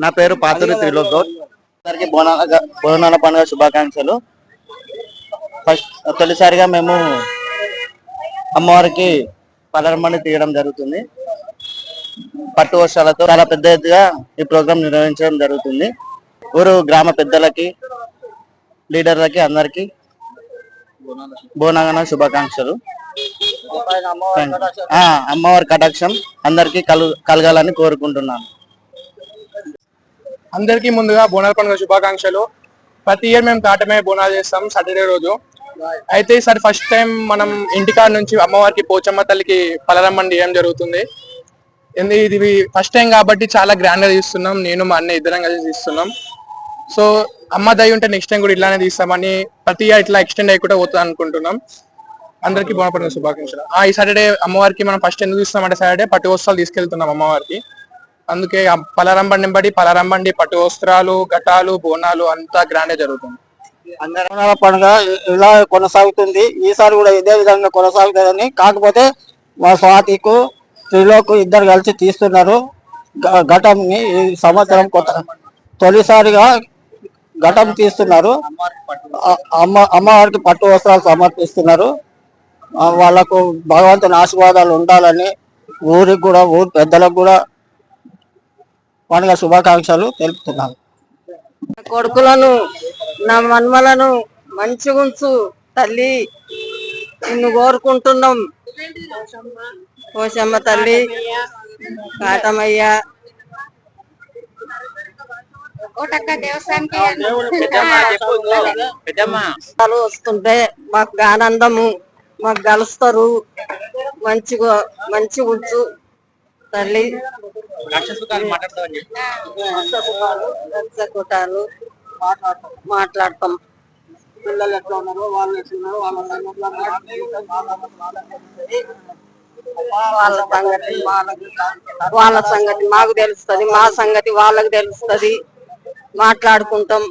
నా పేరు పాతూరి త్రిలోక్ గౌడ్. అందరికి బోనాల పండుగ శుభాకాంక్షలు. ఫస్ట్ తొలిసారిగా మేము అమ్మవారికి పలరమ్మని తీయడం జరుగుతుంది. పట్టు వర్షాలతో చాలా పెద్ద ఎత్తుగా ఈ ప్రోగ్రాం నిర్వహించడం జరుగుతుంది. ఊరు గ్రామ పెద్దలకి, లీడర్లకి అందరికి బోనాల శుభాకాంక్షలు. అమ్మవారి కటాక్షం అందరికి కలగాలని కోరుకుంటున్నాను. అందరికీ ముందుగా బోనాల పండుగ శుభాకాంక్షలు. ప్రతి ఇయర్ మేము తాటమే బోనాలు చేస్తాం సాటర్డే రోజు. అయితే ఈసారి ఫస్ట్ టైం మనం ఇంటికాడ నుంచి అమ్మవారికి పోచమ్మ తల్లికి పలరమ్మని తీయడం జరుగుతుంది. ఇది ఫస్ట్ టైం కాబట్టి చాలా గ్రాండ్ గా తీస్తున్నాం. నేను మా అన్న ఇద్దరం కలిసి తీస్తున్నాం. సో అమ్మ దయ ఉంటే నెక్స్ట్ టైం కూడా ఇట్లానే తీస్తామని ప్రతి ఇయర్ ఇట్లా ఎక్స్టెండ్ అయ్యి కూడా పోతుంది అనుకుంటున్నాం. అందరికీ బోనాల పండుగ శుభాకాంక్షలు. ఈ సాటర్డే అమ్మవారికి మనం ఫస్ట్ ఎందుకు తీస్తున్నామంటే సాటర్డే పట్టు వస్త్రాలు తీసుకెళ్తున్నాం అమ్మవారికి. అందుకే పలరంబండి బట్టి పలరంబండి పట్టు వస్త్రాలు, ఘటాలు, బోనాలు అంతా గ్రాండ్ జరుగుతుంది. బోనాల పండుగ ఇలా కొనసాగుతుంది. ఈసారి కూడా ఇదే విధంగా కొనసాగుతుందని. కాకపోతే మా స్వాతికు త్రిలోక్ ఇద్దరు కలిసి తీస్తున్నారు ఘటంని. ఈ సంవత్సరం తొలిసారిగా ఘటం తీస్తున్నారు. అమ్మవారికి పట్టు వస్త్రాలు సమర్పిస్తున్నారు. వాళ్ళకు భగవంతుని ఆశీర్వాదాలు ఉండాలని ఊరికి కూడా, ఊరి పెద్దలకు కూడా పండుగ శుభాకాంక్షలు తెలుపుతున్నాను. కొడుకులను, నా మన్మలను మంచిగుంచు తల్లి, నిన్ను కోరుకుంటున్నాం. పోషమ్మ తల్లి, కాటమయ్య వస్తుంటే మాకు ఆనందము, మాకు కలుస్తారు. మంచి ఉంచు తల్లి. రక్షకుటాలు మాట్లాడతాం. పిల్లలు ఎట్లా ఉన్నారు, వాళ్ళు ఎట్లున్నారు, వాళ్ళ సంగతి మాకు తెలుస్తుంది, మా సంగతి వాళ్ళకి తెలుస్తుంది. మాట్లాడుకుంటాం.